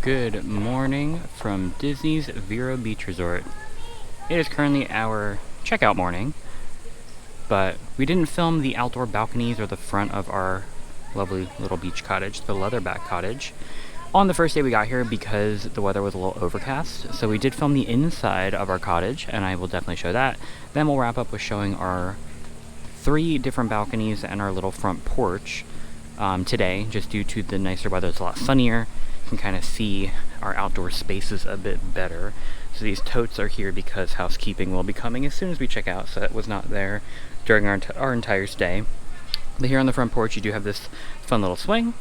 Good morning from Disney's Vero Beach Resort. It is currently our checkout morning, but we didn't film the outdoor balconies or the front of our lovely little beach cottage, the Leatherback Cottage, on the first day we got here because the weather was a little overcast. So we did film the inside of our cottage, and I will definitely show that. Then we'll wrap up with showing our 3 different balconies and our little front porch today, just due to the nicer weather. It's a lot sunnier. You can kind of see our outdoor spaces a bit better. So these totes are here because housekeeping will be coming as soon as we check out, so it was not there during our entire stay. But here on the front porch you do have this fun little swing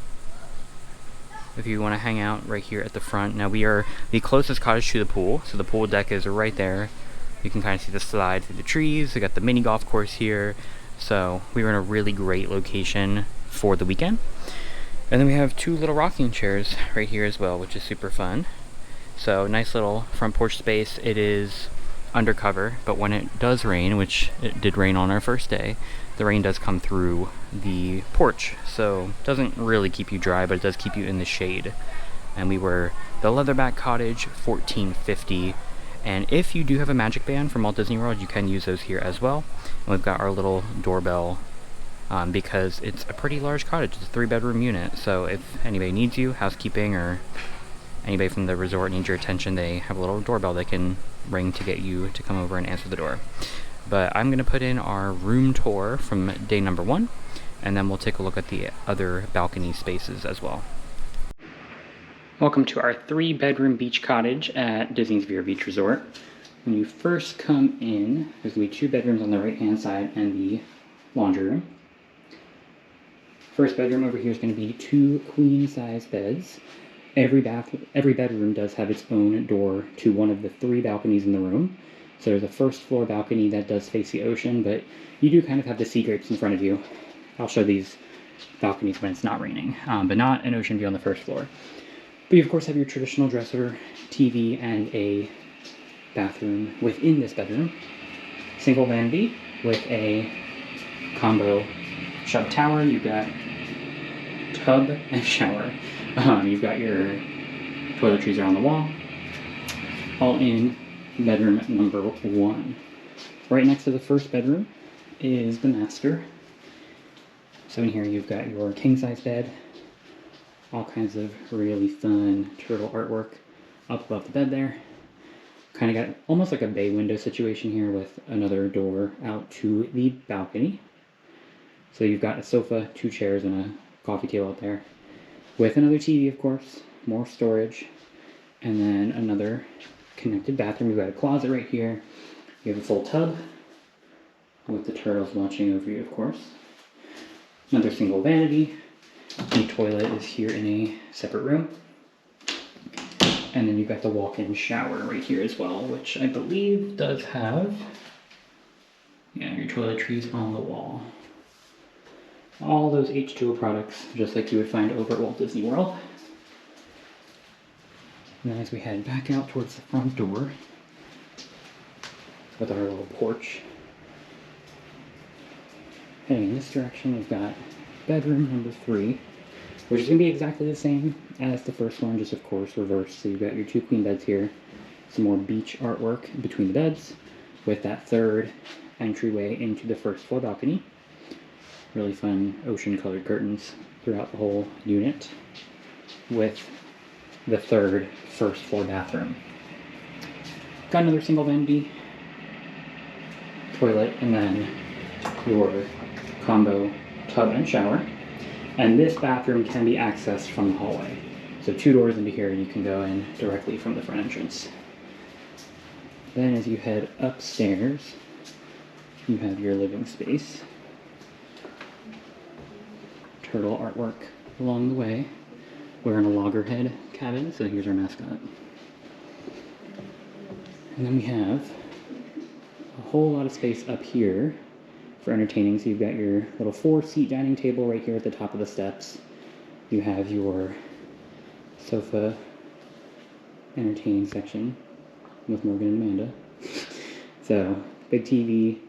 if you want to hang out right here at the front. Now we are the closest cottage to the pool, so the pool deck is right there. You can kind of see the slide through the trees. We got the mini golf course here, so we were in a really great location for the weekend. And then we have 2 little rocking chairs right here as well, which is super fun. So nice little front porch space. It is undercover, but when it does rain, which it did rain on our first day, the rain does come through the porch. So it doesn't really keep you dry, but it does keep you in the shade. And we were the Leatherback Cottage, $14.50. And if you do have a Magic Band from Walt Disney World, you can use those here as well. And we've got our little doorbell because it's a pretty large cottage. It's a 3-bedroom unit, so if anybody needs you, housekeeping or anybody from the resort needs your attention, they have a little doorbell they can ring to get you to come over and answer the door. But I'm going to put in our room tour from day number 1, and then we'll take a look at the other balcony spaces as well. Welcome to our 3-bedroom beach cottage at Disney's Vero Beach Resort. When you first come in, there's going to be 2 bedrooms on the right-hand side and the laundry room. First bedroom over here is going to be 2 queen-size beds. Every bedroom does have its own door to one of the 3 balconies in the room. So there's a first floor balcony that does face the ocean, but you do kind of have the sea grapes in front of you. I'll show these balconies when it's not raining, but not an ocean view on the first floor. But you of course have your traditional dresser, TV, and a bathroom within this bedroom. Single vanity with a combo shut tower. You've got tub and shower. You've got your toiletries are on the wall, all in bedroom number 1. Right next to the first bedroom is the master. So in here you've got your king-size bed, all kinds of really fun turtle artwork up above the bed there. Kind of got almost like a bay window situation here with another door out to the balcony. So you've got a sofa, 2 chairs, and a coffee table out there, with another TV, of course, more storage, and then another connected bathroom. You've got a closet right here. You have a full tub with the turtles watching over you, of course. Another single vanity. The toilet is here in a separate room. And then you've got the walk-in shower right here as well, which I believe does have, your toiletries on the wall. All those H2O products, just like you would find over at Walt Disney World. And then as we head back out towards the front door, with our little porch, heading in this direction, we've got bedroom number 3, which is going to be exactly the same as the first one, just of course reversed. So you've got your 2 queen beds here, some more beach artwork between the beds, with that 3rd entryway into the first floor balcony. Really fun ocean-colored curtains throughout the whole unit, with the 3rd first floor bathroom. Got another single vanity, toilet, and then your combo tub and shower. And this bathroom can be accessed from the hallway. So 2 doors into here, and you can go in directly from the front entrance. Then as you head upstairs, you have your living space. Turtle artwork along the way. We're in a loggerhead cabin, so here's our mascot. And then we have a whole lot of space up here for entertaining. So you've got your little 4-seat dining table right here at the top of the steps. You have your sofa entertaining section with Morgan and Amanda. So big TV,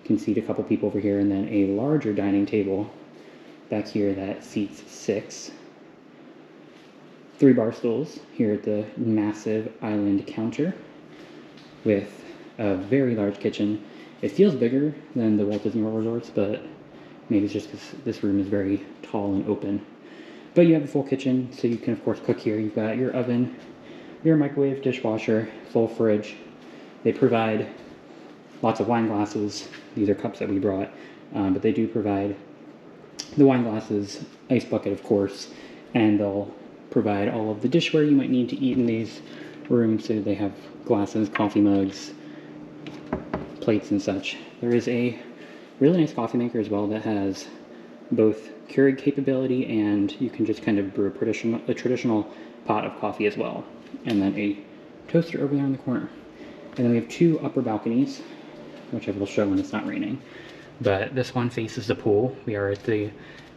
can seat a couple people over here, and then a larger dining table back here that seats 6. 3 bar stools here at the massive island counter with a very large kitchen. It feels bigger than the Walt Disney World resorts, but maybe it's just because this room is very tall and open. But you have a full kitchen, so you can of course cook here. You've got your oven, your microwave, dishwasher, full fridge. They provide lots of wine glasses. These are cups that we brought, but they do provide the wine glasses, ice bucket of course, and they'll provide all of the dishware you might need to eat in these rooms. So they have glasses, coffee mugs, plates and such. There is a really nice coffee maker as well that has both Keurig capability, and you can just kind of brew a traditional pot of coffee as well. And then a toaster over there in the corner. And then we have 2 upper balconies, which I will show when it's not raining. But this one faces the pool. We are at the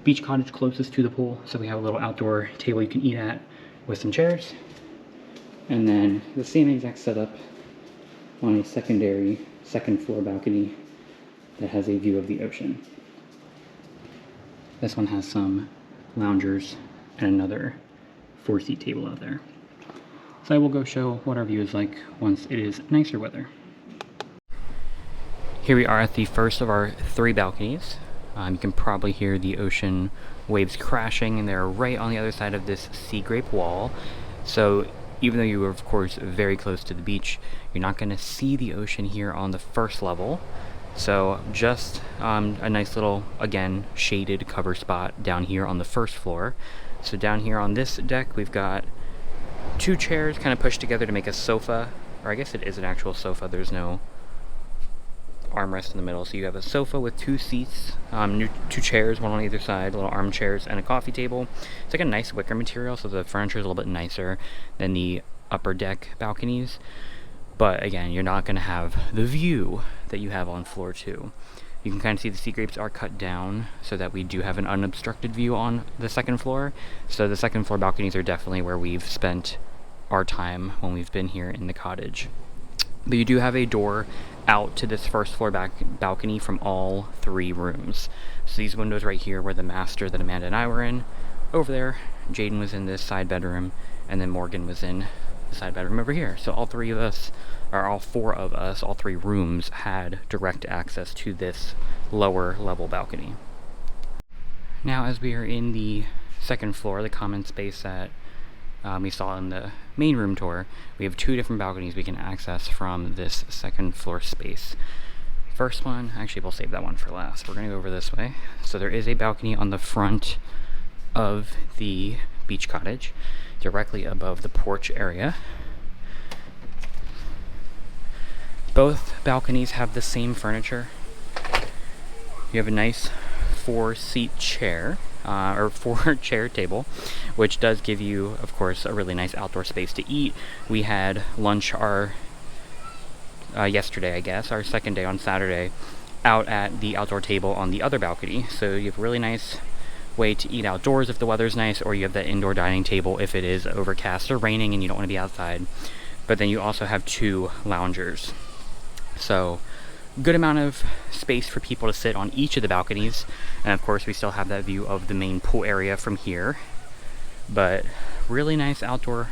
beach cottage closest to the pool, so we have a little outdoor table you can eat at with some chairs. And then the same exact setup on a second floor balcony that has a view of the ocean. This one has some loungers and another 4-seat table out there. So I will go show what our view is like once it is nicer weather. Here we are at the first of our 3 balconies. You can probably hear the ocean waves crashing, and they're right on the other side of this sea grape wall. So even though you are of course very close to the beach, you're not going to see the ocean here on the first level. So just a nice little, again, shaded cover spot down here on the first floor. So down here on this deck we've got 2 chairs kind of pushed together to make a sofa, or I guess it is an actual sofa. There's no armrest in the middle, so you have a sofa with 2 seats, 2 chairs, one on either side, little armchairs, and a coffee table. It's like a nice wicker material, so the furniture is a little bit nicer than the upper deck balconies. But again, you're not going to have the view that you have on floor 2. You can kind of see the sea grapes are cut down so that we do have an unobstructed view on the second floor. So the second floor balconies are definitely where we've spent our time when we've been here in the cottage. But you do have a door out to this first floor balcony from all 3 rooms. So these windows right here were the master that Amanda and I were in. Over there, Jaden was in this side bedroom, and then Morgan was in the side bedroom over here. So all 4 of us, all 3 rooms had direct access to this lower level balcony. Now as we are in the second floor, the common space that we saw in the main room tour, we have 2 different balconies we can access from this second floor space. First one, actually we'll save that one for last. We're going to go over this way. So there is a balcony on the front of the beach cottage, directly above the porch area. Both balconies have the same furniture. You have a nice 4-seat chair, or 4-chair table, which does give you, of course, a really nice outdoor space to eat. We had lunch yesterday, I guess, our second day on Saturday, out at the outdoor table on the other balcony. So you have a really nice way to eat outdoors if the weather's nice, or you have that indoor dining table if it is overcast or raining and you don't want to be outside. But then you also have 2 loungers. So good amount of space for people to sit on each of the balconies, and of course we still have that view of the main pool area from here. But really nice outdoor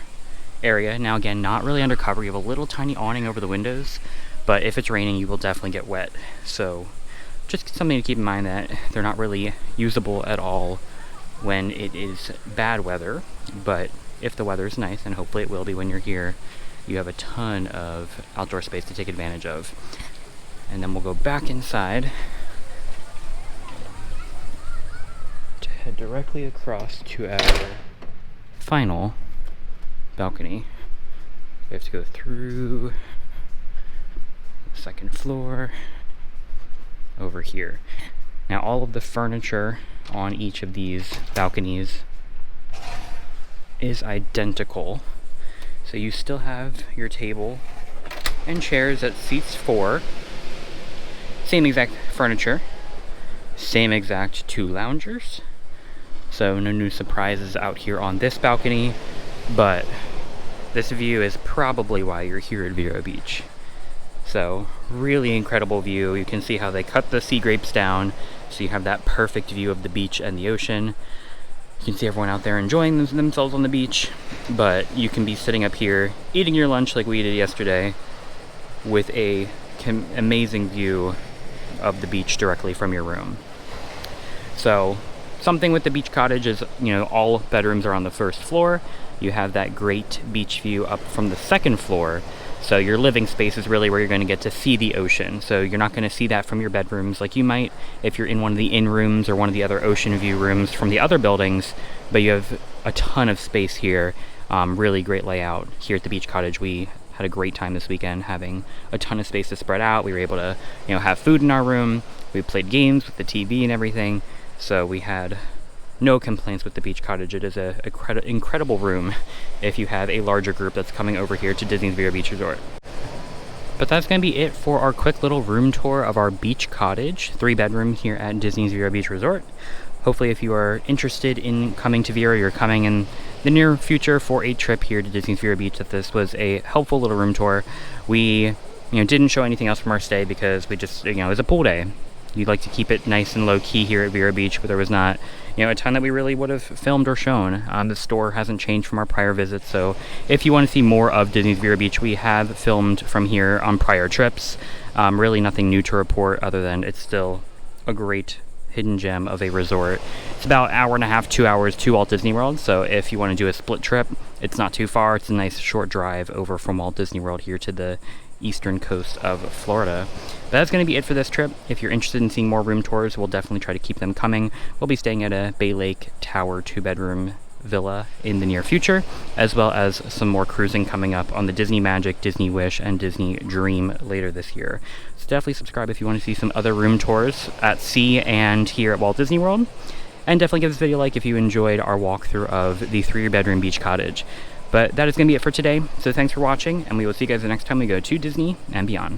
area. Now again, not really undercover. You have a little tiny awning over the windows, but if it's raining you will definitely get wet. So just something to keep in mind, that they're not really usable at all when it is bad weather. But if the weather is nice, and hopefully it will be when you're here, you have a ton of outdoor space to take advantage of. And then we'll go back inside to head directly across to our final balcony. We have to go through the second floor over here. Now all of the furniture on each of these balconies is identical. So you still have your table and chairs that seats 4. Same exact furniture. Same exact 2 loungers. So no new surprises out here on this balcony. But this view is probably why you're here at Vero Beach. So really incredible view. You can see how they cut the sea grapes down, so you have that perfect view of the beach and the ocean. You can see everyone out there enjoying themselves on the beach, but you can be sitting up here eating your lunch like we did yesterday with a amazing view of the beach directly from your room. So something with the beach cottage is, you know, all bedrooms are on the first floor. You have that great beach view up from the second floor. So your living space is really where you're going to get to see the ocean. So you're not going to see that from your bedrooms like you might if you're in one of the in rooms or one of the other ocean view rooms from the other buildings, but you have a ton of space here. Really great layout here at the beach cottage. We had a great time this weekend having a ton of space to spread out. We were able to, you know, have food in our room. We played games with the TV and everything. So we had no complaints with the beach cottage. It is an incredible room if you have a larger group that's coming over here to Disney's Vero Beach Resort. But that's going to be it for our quick little room tour of our beach cottage, 3-bedroom here at Disney's Vero Beach Resort. Hopefully if you are interested in coming to Vero, you're coming in the near future for a trip here to Disney's Vero Beach, that this was a helpful little room tour. We, didn't show anything else from our stay because we just, it was a pool day. You'd like to keep it nice and low key here at Vero Beach, but there was not, a ton that we really would have filmed or shown. The store hasn't changed from our prior visits, so if you want to see more of Disney's Vero Beach, we have filmed from here on prior trips. Really nothing new to report other than it's still a great hidden gem of a resort. It's about 1.5 hours, 2 hours to Walt Disney World, so if you want to do a split trip, it's not too far. It's a nice short drive over from Walt Disney World here to the eastern coast of Florida. But that's going to be it for this trip. If you're interested in seeing more room tours, we'll definitely try to keep them coming. We'll be staying at a Bay Lake Tower 2-bedroom villa in the near future, as well as some more cruising coming up on the Disney Magic, Disney Wish, and Disney Dream later this year. So definitely subscribe if you want to see some other room tours at sea and here at Walt Disney World. And definitely give this video a like if you enjoyed our walkthrough of the 3-bedroom beach cottage. But that is going to be it for today. So thanks for watching, and we will see you guys the next time we go to Disney and beyond.